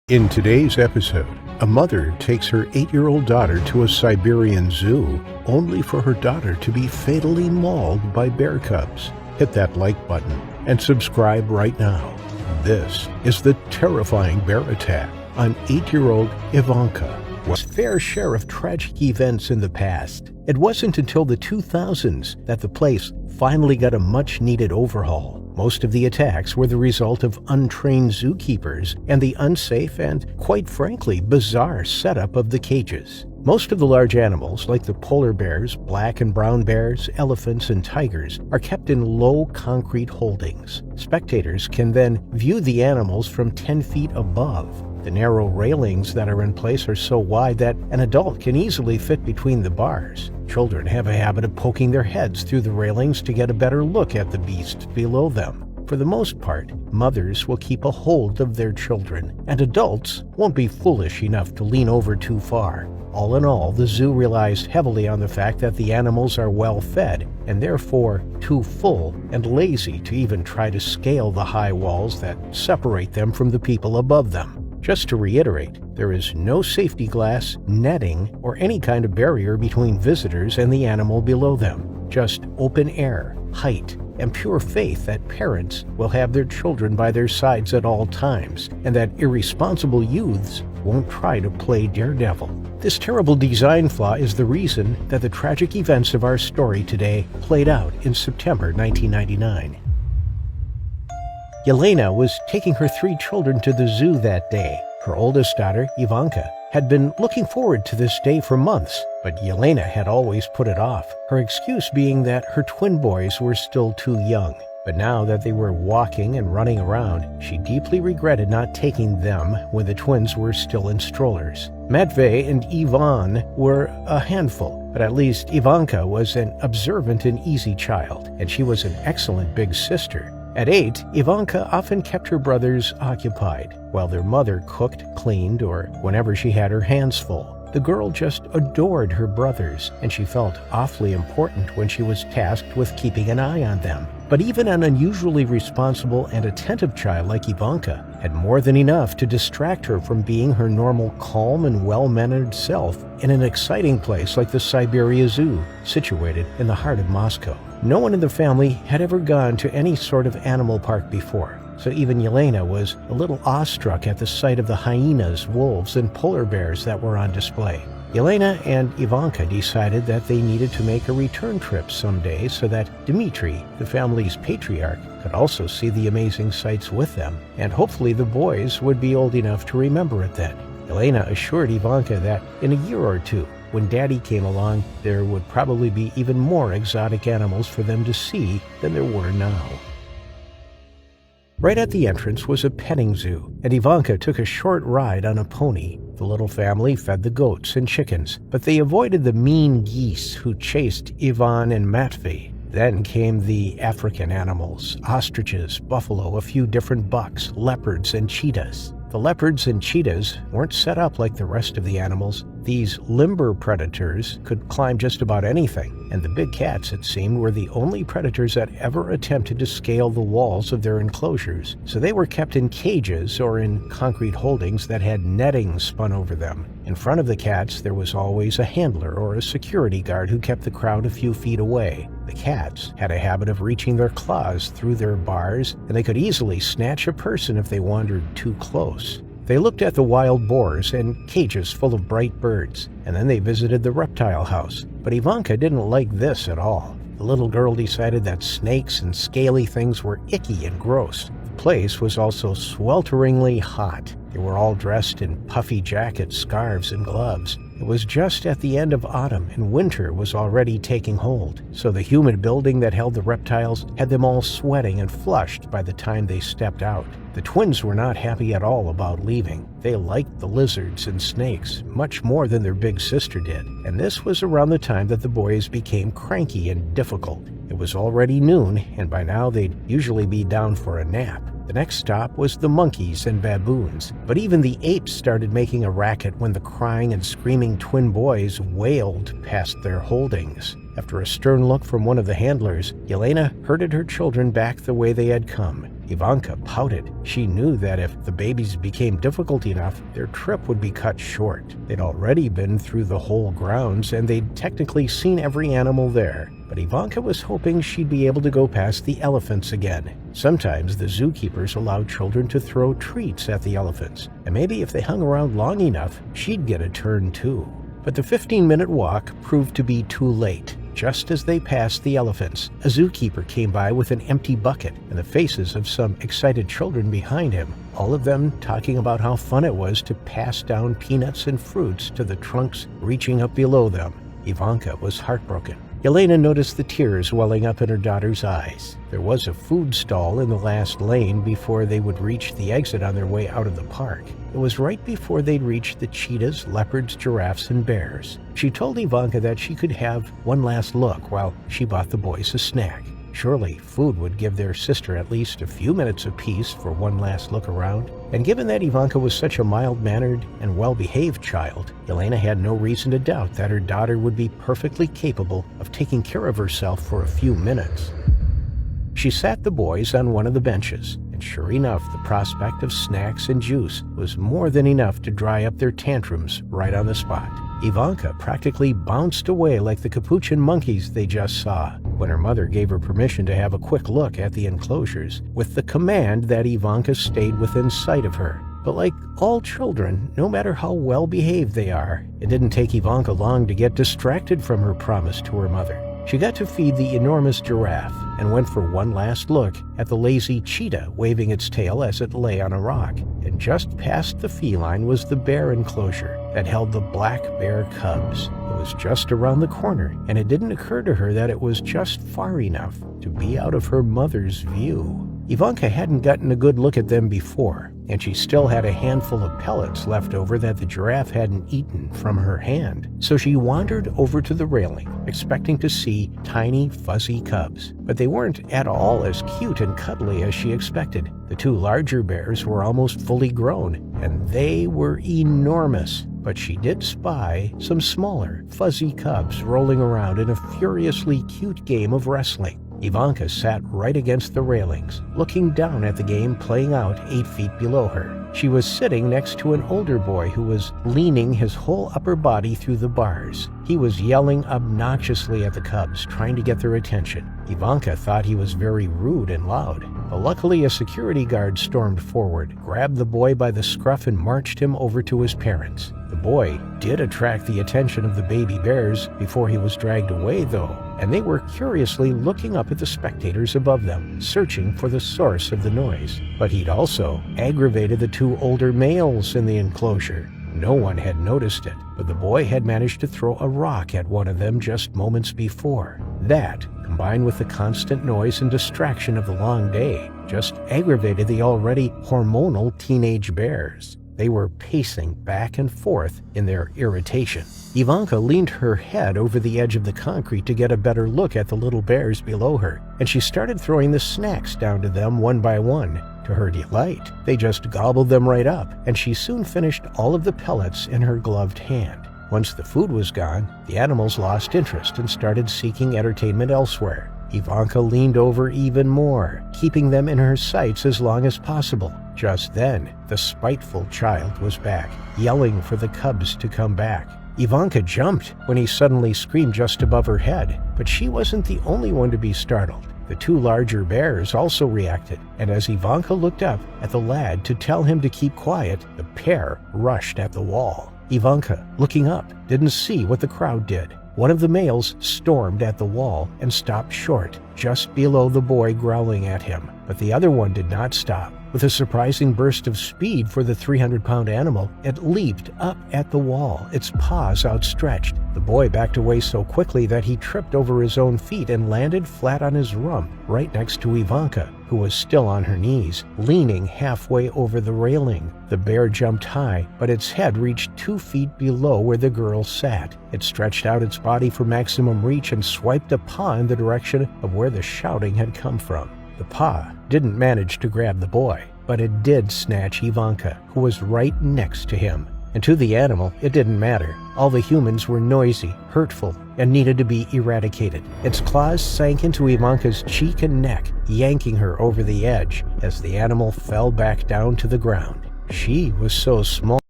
In today's episode, a mother takes her 8-year-old daughter to a Siberian zoo, only for her daughter to be fatally mauled by bear cubs. Hit that like button and subscribe right now. This is the terrifying bear attack on 8-year-old Ivanka. Was fair share of tragic events in the past. It wasn't until the 2000s that the place finally got a much-needed overhaul. Most of the attacks were the result of untrained zookeepers and the unsafe and, quite frankly, bizarre setup of the cages. Most of the large animals, like the polar bears, black and brown bears, elephants, and tigers, are kept in low concrete holdings. Spectators can then view the animals from 10 feet above. The narrow railings that are in place are so wide that an adult can easily fit between the bars. Children have a habit of poking their heads through the railings to get a better look at the beasts below them. For the most part, mothers will keep a hold of their children, and adults won't be foolish enough to lean over too far. All in all, the zoo relies heavily on the fact that the animals are well fed and therefore too full and lazy to even try to scale the high walls that separate them from the people above them. Just to reiterate, there is no safety glass, netting, or any kind of barrier between visitors and the animal below them. Just open air, height, and pure faith that parents will have their children by their sides at all times, and that irresponsible youths won't try to play daredevil. This terrible design flaw is the reason that the tragic events of our story today played out in September 1999. Yelena was taking her 3 children to the zoo that day. Her oldest daughter, Ivanka, had been looking forward to this day for months, but Yelena had always put it off, her excuse being that her twin boys were still too young. But now that they were walking and running around, she deeply regretted not taking them when the twins were still in strollers. Matvey and Ivan were a handful, but at least Ivanka was an observant and easy child, and she was an excellent big sister. At 8, Ivanka often kept her brothers occupied, while their mother cooked, cleaned, or whenever she had her hands full. The girl just adored her brothers, and she felt awfully important when she was tasked with keeping an eye on them. But even an unusually responsible and attentive child like Ivanka had more than enough to distract her from being her normal calm and well-mannered self in an exciting place like the Siberia Zoo, situated in the heart of Moscow. No one in the family had ever gone to any sort of animal park before, so even Yelena was a little awestruck at the sight of the hyenas, wolves, and polar bears that were on display. Yelena and Ivanka decided that they needed to make a return trip someday so that Dmitri, the family's patriarch, could also see the amazing sights with them, and hopefully the boys would be old enough to remember it then. Yelena assured Ivanka that in a year or two, when Daddy came along, there would probably be even more exotic animals for them to see than there were now. Right at the entrance was a petting zoo, and Ivanka took a short ride on a pony. The little family fed the goats and chickens, but they avoided the mean geese who chased Ivan and Matvey. Then came the African animals, ostriches, buffalo, a few different bucks, leopards, and cheetahs. The leopards and cheetahs weren't set up like the rest of the animals. These limber predators could climb just about anything, and the big cats, it seemed, were the only predators that ever attempted to scale the walls of their enclosures, so they were kept in cages or in concrete holdings that had netting spun over them. In front of the cats, there was always a handler or a security guard who kept the crowd a few feet away. The cats had a habit of reaching their claws through their bars, and they could easily snatch a person if they wandered too close. They looked at the wild boars and cages full of bright birds, and then they visited the reptile house. But Ivanka didn't like this at all. The little girl decided that snakes and scaly things were icky and gross. The place was also swelteringly hot. They were all dressed in puffy jackets, scarves, and gloves. It was just at the end of autumn, and winter was already taking hold, so the humid building that held the reptiles had them all sweating and flushed by the time they stepped out. The twins were not happy at all about leaving. They liked the lizards and snakes much more than their big sister did, and this was around the time that the boys became cranky and difficult. It was already noon, and by now they'd usually be down for a nap. The next stop was the monkeys and baboons, but even the apes started making a racket when the crying and screaming twin boys wailed past their holdings. After a stern look from one of the handlers, Yelena herded her children back the way they had come. Ivanka pouted. She knew that if the babies became difficult enough, their trip would be cut short. They'd already been through the whole grounds, and they'd technically seen every animal there. But Ivanka was hoping she'd be able to go past the elephants again. Sometimes the zookeepers allowed children to throw treats at the elephants, and maybe if they hung around long enough, she'd get a turn too. But the 15-minute walk proved to be too late. Just as they passed the elephants, a zookeeper came by with an empty bucket and the faces of some excited children behind him, all of them talking about how fun it was to pass down peanuts and fruits to the trunks reaching up below them. Ivanka was heartbroken. Yelena noticed the tears welling up in her daughter's eyes. There was a food stall in the last lane before they would reach the exit on their way out of the park. It was right before they'd reached the cheetahs, leopards, giraffes, and bears. She told Ivanka that she could have one last look while she bought the boys a snack. Surely food would give their sister at least a few minutes of peace for one last look around. And given that Ivanka was such a mild-mannered and well-behaved child, Yelena had no reason to doubt that her daughter would be perfectly capable of taking care of herself for a few minutes. She sat the boys on one of the benches, and sure enough, the prospect of snacks and juice was more than enough to dry up their tantrums right on the spot. Ivanka practically bounced away like the capuchin monkeys they just saw when her mother gave her permission to have a quick look at the enclosures, with the command that Ivanka stayed within sight of her. But like all children, no matter how well behaved they are, it didn't take Ivanka long to get distracted from her promise to her mother. She got to feed the enormous giraffe and went for one last look at the lazy cheetah waving its tail as it lay on a rock. And just past the feline was the bear enclosure that held the black bear cubs. It was just around the corner, and it didn't occur to her that it was just far enough to be out of her mother's view. Ivanka hadn't gotten a good look at them before, and she still had a handful of pellets left over that the giraffe hadn't eaten from her hand. So she wandered over to the railing, expecting to see tiny, fuzzy cubs. But they weren't at all as cute and cuddly as she expected. The two larger bears were almost fully grown, and they were enormous. But she did spy some smaller, fuzzy cubs rolling around in a furiously cute game of wrestling. Ivanka sat right against the railings, looking down at the game playing out 8 feet below her. She was sitting next to an older boy who was leaning his whole upper body through the bars. He was yelling obnoxiously at the cubs, trying to get their attention. Ivanka thought he was very rude and loud. But luckily, a security guard stormed forward, grabbed the boy by the scruff, and marched him over to his parents. The boy did attract the attention of the baby bears before he was dragged away, though, and they were curiously looking up at the spectators above them, searching for the source of the noise. But he'd also aggravated the two older males in the enclosure. No one had noticed it, but the boy had managed to throw a rock at one of them just moments before. That, combined with the constant noise and distraction of the long day, just aggravated the already hormonal teenage bears. They were pacing back and forth in their irritation. Ivanka leaned her head over the edge of the concrete to get a better look at the little bears below her, and she started throwing the snacks down to them one by one. To her delight, they just gobbled them right up, and she soon finished all of the pellets in her gloved hand. Once the food was gone, the animals lost interest and started seeking entertainment elsewhere. Ivanka leaned over even more, keeping them in her sights as long as possible. Just then, the spiteful child was back, yelling for the cubs to come back. Ivanka jumped when he suddenly screamed just above her head, but she wasn't the only one to be startled. The two larger bears also reacted, and as Ivanka looked up at the lad to tell him to keep quiet, the pair rushed at the wall. Ivanka, looking up, didn't see what the crowd did. One of the males stormed at the wall and stopped short, just below the boy growling at him, but the other one did not stop. With a surprising burst of speed for the 300-pound animal, it leaped up at the wall, its paws outstretched. The boy backed away so quickly that he tripped over his own feet and landed flat on his rump, right next to Ivanka, who was still on her knees, leaning halfway over the railing. The bear jumped high, but its head reached 2 feet below where the girl sat. It stretched out its body for maximum reach and swiped a paw in the direction of where the shouting had come from. The paw didn't manage to grab the boy, but it did snatch Ivanka, who was right next to him. And to the animal, it didn't matter. All the humans were noisy, hurtful, and needed to be eradicated. Its claws sank into Ivanka's cheek and neck, yanking her over the edge as the animal fell back down to the ground. She was so small.